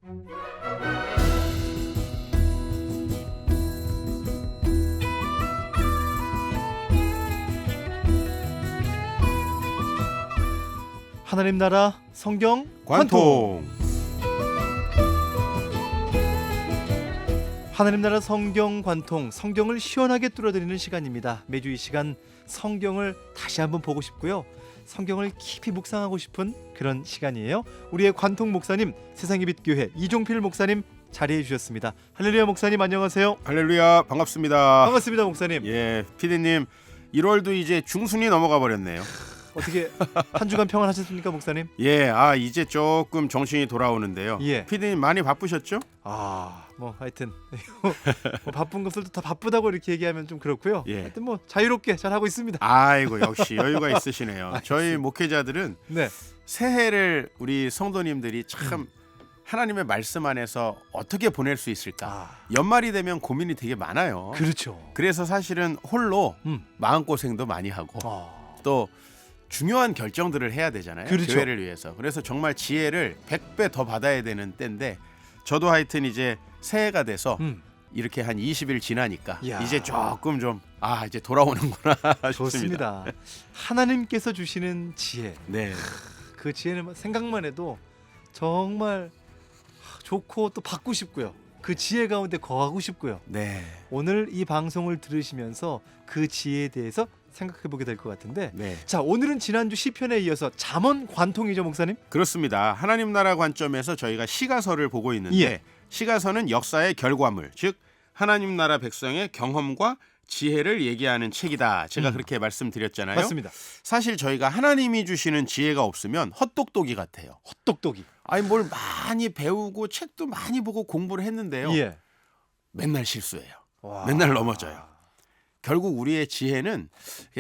하나님 나라 성경 관통. 하나님 나라 성경 관통, 성경을 시원하게 뚫어드리는 시간입니다. 매주 이 시간 성경을 다시 한번 보고 싶고요, 성경을 깊이 묵상하고 싶은 그런 시간이에요. 우리의 관통 목사님, 세상의 빛 교회 이종필 목사님 자리해 주셨습니다. 할렐루야 목사님 안녕하세요. 할렐루야, 반갑습니다. 반갑습니다 목사님. 예, 피디님 1월도 이제 중순이 넘어가 버렸네요. 어떻게 한 주간 평안하셨습니까 목사님? 예, 이제 조금 정신이 돌아오는데요. 예. 피디님 많이 바쁘셨죠? 뭐 하여튼 뭐 바쁜 것을 다 바쁘다고 이렇게 얘기하면 좀 그렇고요. 예. 하여튼 뭐 자유롭게 잘 하고 있습니다. 아이고, 역시 여유가 있으시네요. 저희 목회자들은 네. 새해를 우리 성도님들이 참 하나님의 말씀 안에서 어떻게 보낼 수 있을까? 연말이 되면 고민이 되게 많아요. 그렇죠. 그래서 사실은 홀로 마음고생도 많이 하고 또 중요한 결정들을 해야 되잖아요. 그렇죠. 교회를 위해서. 그래서 정말 지혜를 100배 더 받아야 되는 때인데, 저도 하여튼 이제 새해가 돼서 이렇게 한 20일 지나니까 이야. 이제 조금 좀 이제 돌아오는구나 싶습니다. 좋습니다. 하나님께서 주시는 지혜, 네. 그 지혜는 생각만 해도 정말 좋고 또 받고 싶고요. 그 지혜 가운데 거하고 싶고요. 네. 오늘 이 방송을 들으시면서 그 지혜에 대해서 생각해 보게 될 것 같은데, 네. 자, 오늘은 지난주 시편에 이어서 잠언 관통이죠 목사님? 그렇습니다. 하나님 나라 관점에서 저희가 시가서를 보고 있는데, 예. 시가서는 역사의 결과물, 즉 하나님 나라 백성의 경험과 지혜를 얘기하는 책이다. 제가 그렇게 말씀드렸잖아요. 맞습니다. 사실 저희가 하나님이 주시는 지혜가 없으면 헛똑똑이 같아요. 헛똑똑이. 뭘 많이 배우고 책도 많이 보고 공부를 했는데요. 예. 맨날 실수해요. 와. 맨날 넘어져요. 결국 우리의 지혜는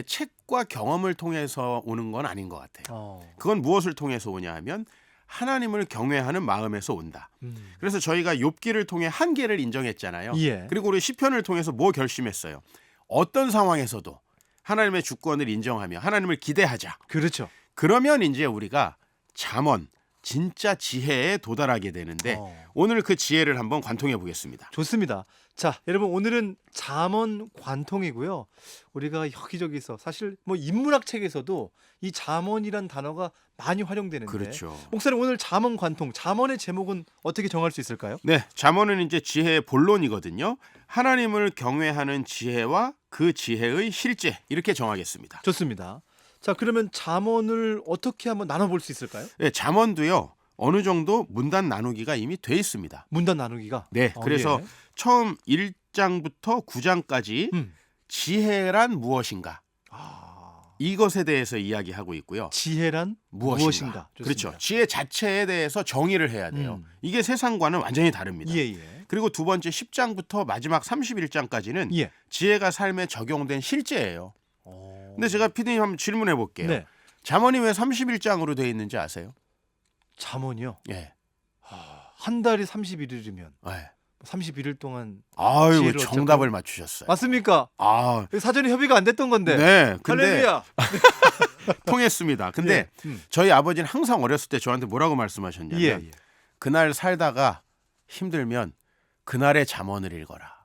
책과 경험을 통해서 오는 건 아닌 것 같아요. 그건 무엇을 통해서 오냐 하면 하나님을 경외하는 마음에서 온다. 그래서 저희가 욥기를 통해 한계를 인정했잖아요. 예. 그리고 우리 시편을 통해서 뭐 결심했어요? 어떤 상황에서도 하나님의 주권을 인정하며 하나님을 기대하자. 그렇죠. 그러면 이제 우리가 잠언, 진짜 지혜에 도달하게 되는데 오늘 그 지혜를 한번 관통해 보겠습니다. 좋습니다. 자, 여러분 오늘은 잠언 관통이고요. 우리가 여기저기서 사실 뭐 인문학 책에서도 이 잠언이란 단어가 많이 활용되는데, 그렇죠. 목사님 오늘 잠언 관통, 잠언의 제목은 어떻게 정할 수 있을까요? 네, 잠언은 이제 지혜의 본론이거든요. 하나님을 경외하는 지혜와 그 지혜의 실제, 이렇게 정하겠습니다. 좋습니다. 자, 그러면 잠언을 어떻게 한번 나눠볼 수 있을까요? 네, 잠언도요 어느 정도 문단 나누기가 이미 돼 있습니다. 문단 나누기가. 네, 그래서 예. 처음 1장부터 9장까지 지혜란 무엇인가, 이것에 대해서 이야기하고 있고요. 지혜란 무엇인가? 그렇죠. 지혜 자체에 대해서 정의를 해야 돼요. 이게 세상과는 완전히 다릅니다. 예. 그리고 두 번째 10장부터 마지막 31장까지는 예. 지혜가 삶에 적용된 실제예요. 근데 제가 피디님 한번 질문해 볼게요. 네. 잠언이 왜 31장으로 되어 있는지 아세요? 잠언이요. 예. 한 달이 31일이면 네. 31일 동안 아유, 지혜를 정답을 얻자고. 맞추셨어요. 맞습니까? 사전에 협의가 안 됐던 건데. 네. 근데 할렐루야. 통했습니다. 근데 예. 저희 아버지는 항상 어렸을 때 저한테 뭐라고 말씀하셨냐면 예. 그날 살다가 힘들면 그날의 잠언을 읽어라.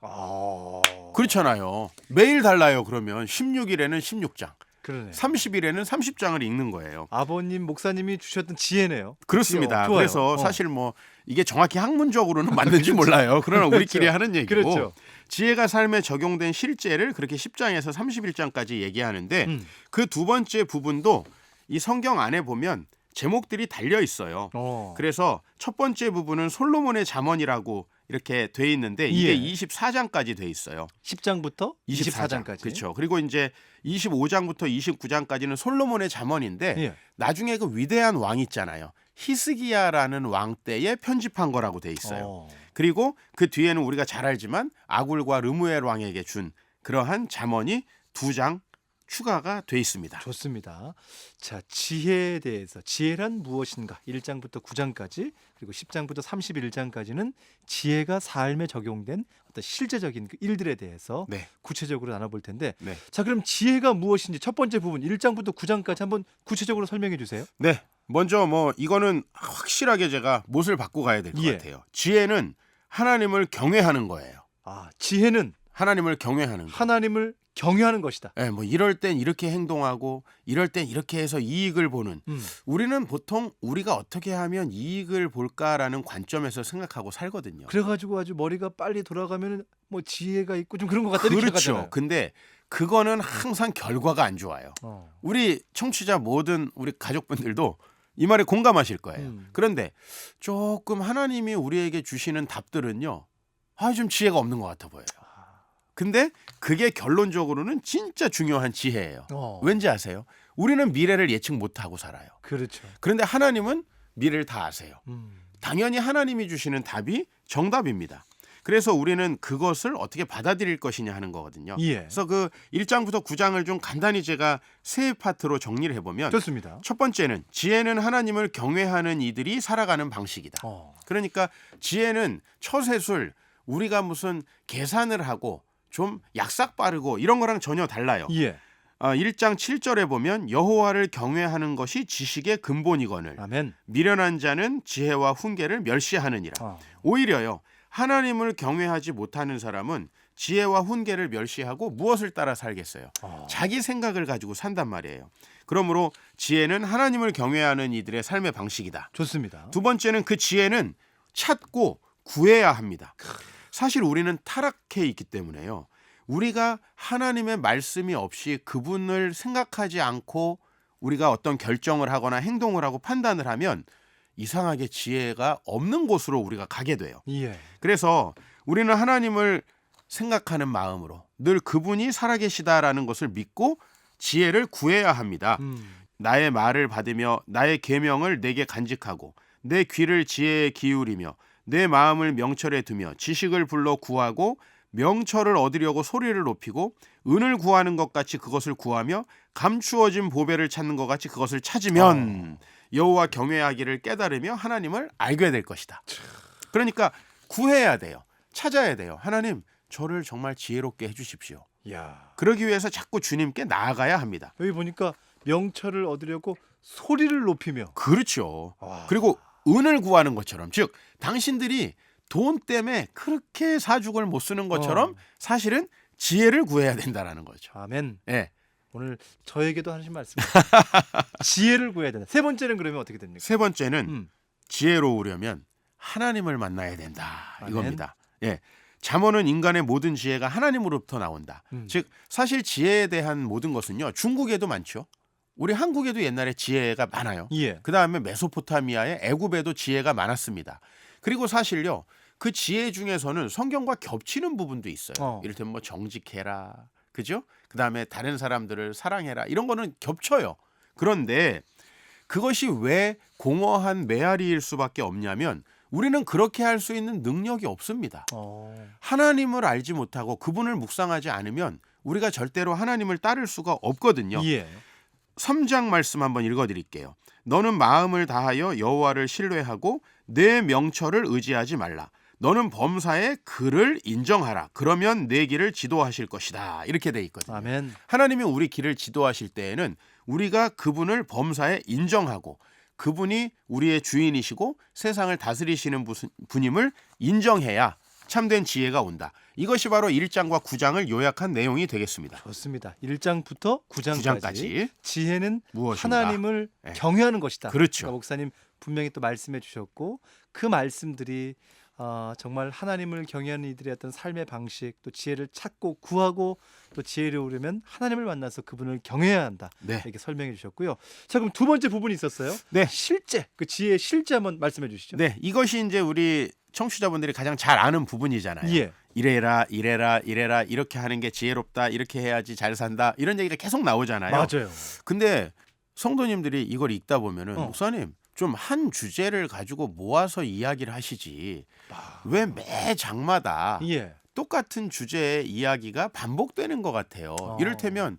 그렇잖아요. 매일 달라요. 그러면 16일에는 16장, 그러네. 30일에는 30장을 읽는 거예요. 아버님 목사님이 주셨던 지혜네요. 그렇습니다. 좋아요. 그래서 사실 뭐 이게 정확히 학문적으로는 맞는지 몰라요. 그러나 우리끼리 하는 얘기고, 그렇죠. 지혜가 삶에 적용된 실제를 그렇게 10장에서 31장까지 얘기하는데 그 두 번째 부분도 이 성경 안에 보면 제목들이 달려 있어요. 그래서 첫 번째 부분은 솔로몬의 잠언이라고 이렇게 돼 있는데 이게 24장까지 돼 있어요. 10장부터 24장. 24장까지. 그렇죠. 그리고 이제 25장부터 29장까지는 솔로몬의 잠언인데 예. 나중에 그 위대한 왕 있잖아요. 히스기야라는 왕 때에 편집한 거라고 돼 있어요. 그리고 그 뒤에는 우리가 잘 알지만 아굴과 르무엘 왕에게 준 그러한 잠언이 2장 추가가 돼 있습니다. 좋습니다. 자, 지혜에 대해서 지혜란 무엇인가 1장부터 9장까지, 그리고 10장부터 31장까지는 지혜가 삶에 적용된 어떤 실제적인 그 일들에 대해서 구체적으로 나눠볼 텐데, 자, 그럼 지혜가 무엇인지 첫 번째 부분 1장부터 9장까지 한번 구체적으로 설명해 주세요. 네, 먼저 뭐 이거는 확실하게 제가 못을 받고 가야 될 것 예. 같아요. 지혜는 하나님을 경외하는 거예요. 지혜는 하나님을 경외하는 거. 하나님을 경외하는 것이다. 예, 뭐 이럴 땐 이렇게 행동하고 이럴 땐 이렇게 해서 이익을 보는. 우리는 보통 우리가 어떻게 하면 이익을 볼까라는 관점에서 생각하고 살거든요. 그래가지고 아주 머리가 빨리 돌아가면 뭐 지혜가 있고 좀 그런 것 같다. 그렇죠. 근데 그거는 항상 결과가 안 좋아요. 우리 청취자 모든 우리 가족분들도 이 말에 공감하실 거예요. 그런데 조금 하나님이 우리에게 주시는 답들은요, 좀 지혜가 없는 것 같아 보여요. 근데 그게 결론적으로는 진짜 중요한 지혜예요. 왠지 아세요? 우리는 미래를 예측 못하고 살아요. 그렇죠. 그런데 하나님은 미래를 다 아세요. 당연히 하나님이 주시는 답이 정답입니다. 그래서 우리는 그것을 어떻게 받아들일 것이냐 하는 거거든요. 예. 그래서 그 1장부터 9장을 좀 간단히 제가 세 파트로 정리를 해보면, 좋습니다. 첫 번째는 지혜는 하나님을 경외하는 이들이 살아가는 방식이다. 그러니까 지혜는 처세술, 우리가 무슨 계산을 하고 좀 약삭 빠르고 이런 거랑 전혀 달라요. 예. 1장 7절에 보면 여호와를 경외하는 것이 지식의 근본이거늘 아멘. 미련한 자는 지혜와 훈계를 멸시하느니라. 오히려요, 하나님을 경외하지 못하는 사람은 지혜와 훈계를 멸시하고 무엇을 따라 살겠어요? 자기 생각을 가지고 산단 말이에요. 그러므로 지혜는 하나님을 경외하는 이들의 삶의 방식이다. 좋습니다. 두 번째는 그 지혜는 찾고 구해야 합니다. 사실 우리는 타락해 있기 때문에요, 우리가 하나님의 말씀이 없이 그분을 생각하지 않고 우리가 어떤 결정을 하거나 행동을 하고 판단을 하면 이상하게 지혜가 없는 곳으로 우리가 가게 돼요. 예. 그래서 우리는 하나님을 생각하는 마음으로 늘 그분이 살아계시다라는 것을 믿고 지혜를 구해야 합니다. 나의 말을 받으며 나의 계명을 내게 간직하고 내 귀를 지혜에 기울이며 내 마음을 명철에 두며 지식을 불러 구하고 명철을 얻으려고 소리를 높이고 은을 구하는 것 같이 그것을 구하며 감추어진 보배를 찾는 것 같이 그것을 찾으면 여호와 경외하기를 깨달으며 하나님을 알게 될 것이다. 그러니까 구해야 돼요. 찾아야 돼요. 하나님, 저를 정말 지혜롭게 해주십시오. 야. 그러기 위해서 자꾸 주님께 나아가야 합니다. 여기 보니까 명철을 얻으려고 소리를 높이며. 그렇죠. 그리고 은을 구하는 것처럼, 즉 당신들이 돈 때문에 그렇게 사죽을 못 쓰는 것처럼 사실은 지혜를 구해야 된다라는 거죠. 아멘. 네. 오늘 저에게도 하신 말씀. 지혜를 구해야 된다. 세 번째는 그러면 어떻게 됩니까? 세 번째는 지혜로우려면 하나님을 만나야 된다. 아멘. 이겁니다. 예. 잠언은 인간의 모든 지혜가 하나님으로부터 나온다. 즉 사실 지혜에 대한 모든 것은요, 중국에도 많죠. 우리 한국에도 옛날에 지혜가 많아요. 예. 그다음에 메소포타미아의 애굽에도 지혜가 많았습니다. 그리고 사실요, 그 지혜 중에서는 성경과 겹치는 부분도 있어요. 이를테면 뭐 정직해라, 그죠? 그다음에 다른 사람들을 사랑해라, 이런 거는 겹쳐요. 그런데 그것이 왜 공허한 메아리일 수밖에 없냐면 우리는 그렇게 할 수 있는 능력이 없습니다. 하나님을 알지 못하고 그분을 묵상하지 않으면 우리가 절대로 하나님을 따를 수가 없거든요. 예. 3장 말씀 한번 읽어드릴게요. 너는 마음을 다하여 여호와를 신뢰하고 내 명철을 의지하지 말라. 너는 범사의 그를 인정하라. 그러면 내 길을 지도하실 것이다. 이렇게 돼 있거든요. 아멘. 하나님이 우리 길을 지도하실 때에는 우리가 그분을 범사에 인정하고 그분이 우리의 주인이시고 세상을 다스리시는 분임을 인정해야 참된 지혜가 온다. 이것이 바로 1장과 9장을 요약한 내용이 되겠습니다. 좋습니다. 1장부터 9장까지 지혜는 무엇인가? 하나님을 경외하는 것이다. 그렇죠. 그러니까 목사님 분명히 또 말씀해 주셨고 그 말씀들이 정말 하나님을 경외하는 이들의 어떤 삶의 방식, 또 지혜를 찾고 구하고 또 지혜를 오려면 하나님을 만나서 그분을 경외해야 한다. 네. 이렇게 설명해 주셨고요. 자, 그럼 두 번째 부분이 있었어요. 네. 실제, 그 지혜의 실제 한번 말씀해 주시죠. 네, 이것이 이제 우리 청취자분들이 가장 잘 아는 부분이잖아요. 예. 이래라 이렇게 하는 게 지혜롭다, 이렇게 해야지 잘 산다, 이런 얘기가 계속 나오잖아요. 맞아요. 근데 성도님들이 이걸 읽다 보면은 목사님 좀 한 주제를 가지고 모아서 이야기를 하시지 왜 매 장마다 똑같은 주제의 이야기가 반복되는 것 같아요. 이를테면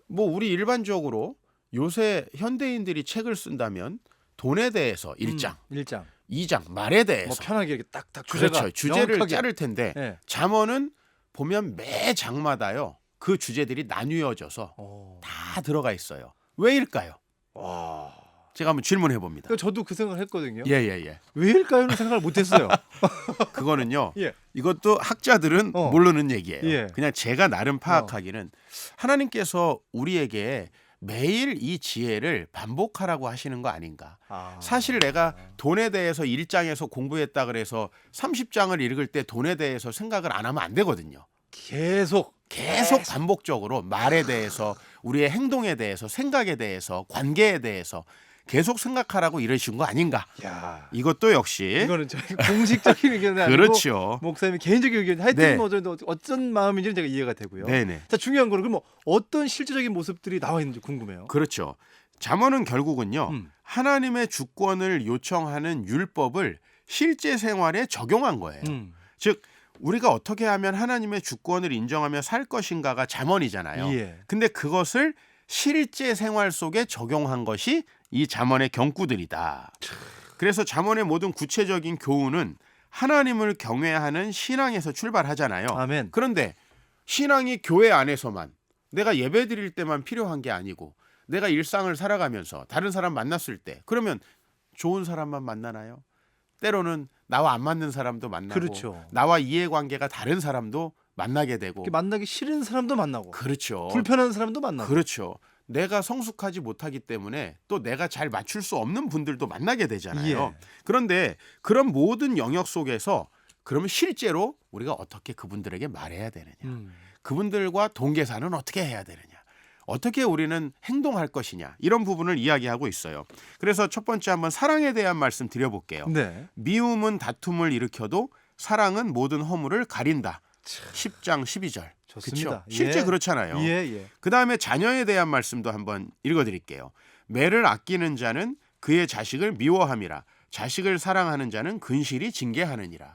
뭐 우리 일반적으로 요새 현대인들이 책을 쓴다면 돈에 대해서 1장, 2장 말에 대해서 뭐 편하게 이렇게 딱딱 주제가 그렇죠. 주제를 명확하게. 자를 텐데 네. 잠언은 보면 매 장마다요 그 주제들이 나뉘어져서 다 들어가 있어요. 왜일까요? 제가 한번 질문해 봅니다. 저도 그 생각을 했거든요. 예. 왜일까요는 생각을 못했어요. 그거는요. 예. 이것도 학자들은 모르는 얘기예요. 예. 그냥 제가 나름 파악하기는 하나님께서 우리에게 매일 이 지혜를 반복하라고 하시는 거 아닌가. 사실 내가 돈에 대해서 1장에서 공부했다 그래서 30장을 읽을 때 돈에 대해서 생각을 안 하면 안 되거든요. 계속 반복적으로 말에 대해서, 우리의 행동에 대해서, 생각에 대해서, 관계에 대해서 계속 생각하라고 이러신 거 아닌가. 야. 이것도 역시 이거는 저희 공식적인 의견이 아니고 그렇죠. 목사님의 개인적인 의견. 하여튼 네. 뭐 어떤 마음인지는 제가 이해가 되고요. 네네. 자, 중요한 거는 그럼 어떤 실질적인 모습들이 나와 있는지 궁금해요. 그렇죠. 잠언은 결국은요. 하나님의 주권을 요청하는 율법을 실제 생활에 적용한 거예요. 즉 우리가 어떻게 하면 하나님의 주권을 인정하며 살 것인가가 잠언이잖아요. 예. 근데 그것을 실제 생활 속에 적용한 것이 이 잠언의 경구들이다. 그래서 잠언의 모든 구체적인 교훈은 하나님을 경외하는 신앙에서 출발하잖아요. 아멘. 그런데 신앙이 교회 안에서만, 내가 예배 드릴 때만 필요한 게 아니고 내가 일상을 살아가면서 다른 사람 만났을 때, 그러면 좋은 사람만 만나나요? 때로는 나와 안 맞는 사람도 만나고, 그렇죠. 나와 이해관계가 다른 사람도 만나게 되고, 만나기 싫은 사람도 만나고, 그렇죠. 불편한 사람도 만나고, 그렇죠. 내가 성숙하지 못하기 때문에 또 내가 잘 맞출 수 없는 분들도 만나게 되잖아요. 예. 그런데 그런 모든 영역 속에서 그러면 실제로 우리가 어떻게 그분들에게 말해야 되느냐, 그분들과 동계사는 어떻게 해야 되느냐, 어떻게 우리는 행동할 것이냐, 이런 부분을 이야기하고 있어요. 그래서 첫 번째 한번 사랑에 대한 말씀 드려볼게요. 네. 미움은 다툼을 일으켜도 사랑은 모든 허물을 가린다. 10장 12절. 좋습니다. 그렇죠? 실제 예. 그렇잖아요. 예. 그다음에 자녀에 대한 말씀도 한번 읽어드릴게요. 매를 아끼는 자는 그의 자식을 미워함이라. 자식을 사랑하는 자는 근실이 징계하느니라.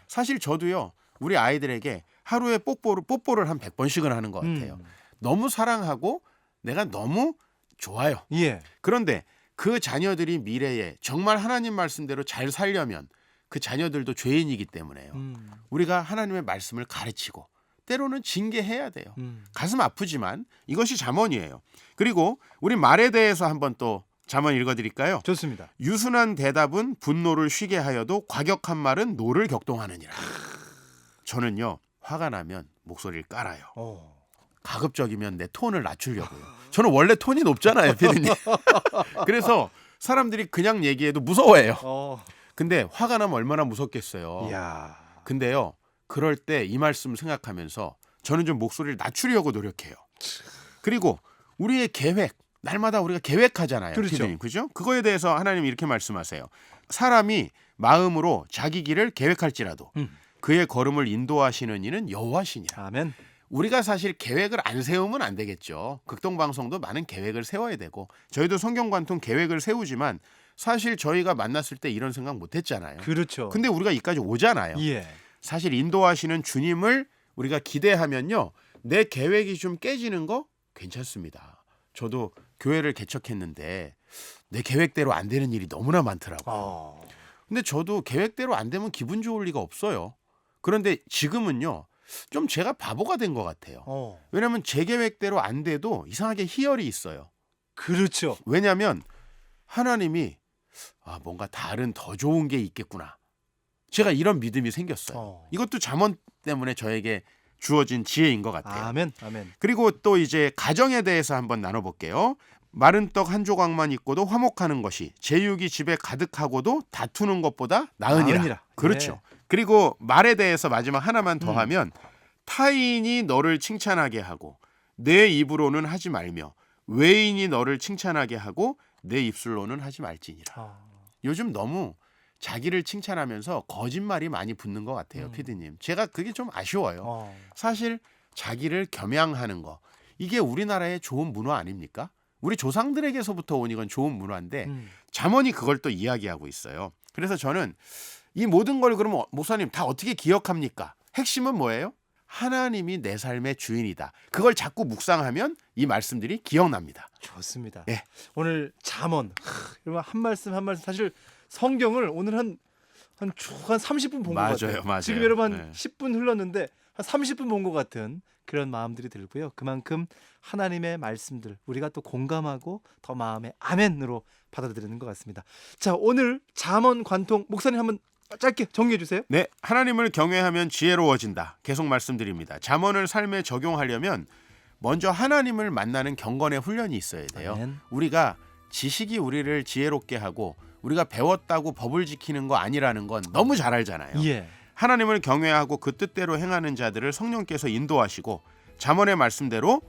사실 저도요, 우리 아이들에게 하루에 뽀뽀를 한 100번씩은 하는 것 같아요. 너무 사랑하고 내가 너무 좋아요. 예. 그런데 그 자녀들이 미래에 정말 하나님 말씀대로 잘 살려면 그 자녀들도 죄인이기 때문에요. 우리가 하나님의 말씀을 가르치고 때로는 징계해야 돼요. 가슴 아프지만 이것이 잠언이에요. 그리고 우리 말에 대해서 한번 또 잠언 읽어드릴까요? 좋습니다. 유순한 대답은 분노를 쉬게 하여도 과격한 말은 노를 격동하느니라. 저는요, 화가 나면 목소리를 깔아요. 가급적이면 내 톤을 낮추려고요. 저는 원래 톤이 높잖아요, 피디님. 그래서 사람들이 그냥 얘기해도 무서워해요. 근데 화가 나면 얼마나 무섭겠어요. 이야. 근데요, 그럴 때 이 말씀 생각하면서 저는 좀 목소리를 낮추려고 노력해요. 그리고 우리의 계획, 날마다 우리가 계획하잖아요. 그렇죠. 피디님, 그죠? 그거에 대해서 하나님이 이렇게 말씀하세요. 사람이 마음으로 자기 길을 계획할지라도 그의 걸음을 인도하시는 이는 여호와시니라. 아멘. 우리가 사실 계획을 안 세우면 안 되겠죠. 극동방송도 많은 계획을 세워야 되고, 저희도 성경관통 계획을 세우지만 사실 저희가 만났을 때 이런 생각 못 했잖아요. 그렇죠. 근데 우리가 여기까지 오잖아요. 예. 사실 인도하시는 주님을 우리가 기대하면요, 내 계획이 좀 깨지는 거 괜찮습니다. 저도 교회를 개척했는데 내 계획대로 안 되는 일이 너무나 많더라고요. 근데 저도 계획대로 안 되면 기분 좋을 리가 없어요. 그런데 지금은요, 좀 제가 바보가 된 것 같아요. 왜냐하면 제 계획대로 안 돼도 이상하게 희열이 있어요. 그렇죠. 왜냐하면 하나님이 뭔가 다른 더 좋은 게 있겠구나. 제가 이런 믿음이 생겼어요. 이것도 잠언 때문에 저에게 주어진 지혜인 것 같아요. 아멘. 아멘. 그리고 또 이제 가정에 대해서 한번 나눠볼게요. 마른 떡 한 조각만 있고도 화목하는 것이 제육이 집에 가득하고도 다투는 것보다 나으니라. 그렇죠. 예. 그리고 말에 대해서 마지막 하나만 더 하면 타인이 너를 칭찬하게 하고 내 입으로는 하지 말며 외인이 너를 칭찬하게 하고 내 입술로는 하지 말지니라. 요즘 너무 자기를 칭찬하면서 거짓말이 많이 붙는 것 같아요, 피디님. 제가 그게 좀 아쉬워요. 사실 자기를 겸양하는 거, 이게 우리나라의 좋은 문화 아닙니까? 우리 조상들에게서부터 온 이건 좋은 문화인데 잠언이 그걸 또 이야기하고 있어요. 그래서 저는 이 모든 걸 그러면 목사님 다 어떻게 기억합니까? 핵심은 뭐예요? 하나님이 내 삶의 주인이다. 그걸 자꾸 묵상하면 이 말씀들이 기억납니다. 좋습니다. 예. 오늘 잠언, 이런 한 말씀 한 말씀, 사실 성경을 오늘 한 한 30분 본 것 같아요. 맞아요. 지금 여러분 한 네. 10분 흘렀는데 한 30분 본 것 같은 그런 마음들이 들고요. 그만큼 하나님의 말씀들 우리가 또 공감하고 더 마음에 아멘으로 받아들이는 것 같습니다. 자, 오늘 잠언 관통 목사님 한번 짧게 정리해 주세요. 네, 하나님을 경외하면 지혜로워진다. 계속 말씀드립니다. 잠언을 삶에 적용하려면 먼저 하나님을 만나는 경건의 훈련이 있어야 돼요. 아멘. 우리가 지식이 우리를 지혜롭게 하고 우리가 배웠다고 법을 지키는 거 아니라는 건 너무 잘 알잖아요. 예. 하나님을 경외하고 그 뜻대로 행하는 자들을 성령께서 인도하시고 잠언의 말씀대로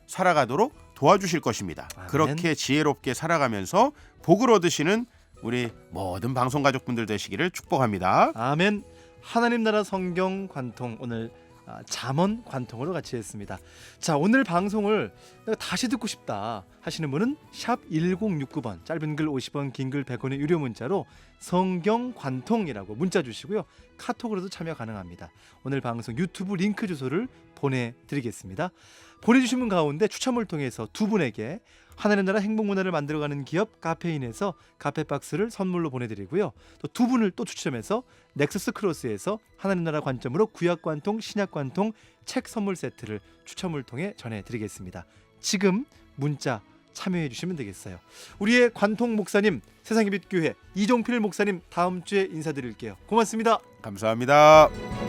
살아가도록 도와주실 것입니다. 아멘. 그렇게 지혜롭게 살아가면서 복을 얻으시는 우리 모든 방송 가족분들 되시기를 축복합니다. 아멘. 하나님 나라 성경 관통 오늘 잠언 관통으로 같이 했습니다. 자, 오늘 방송을 내가 다시 듣고 싶다 하시는 분은 샵 1069번 짧은 글 50원 긴 글 100원의 유료 문자로 성경 관통이라고 문자 주시고요. 카톡으로도 참여 가능합니다. 오늘 방송 유튜브 링크 주소를 보내드리겠습니다. 보내주신 분 가운데 추첨을 통해서 두 분에게 하나님 나라 행복 문화를 만들어가는 기업 카페인에서 카페박스를 선물로 보내드리고요. 또 두 분을 또 추첨해서 넥서스 크로스에서 하나님 나라 관점으로 구약 관통, 신약 관통 책 선물 세트를 추첨을 통해 전해드리겠습니다. 지금 문자 참여해 주시면 되겠어요. 우리의 관통 목사님, 세상의 빛 교회 이종필 목사님 다음 주에 인사드릴게요. 고맙습니다. 감사합니다.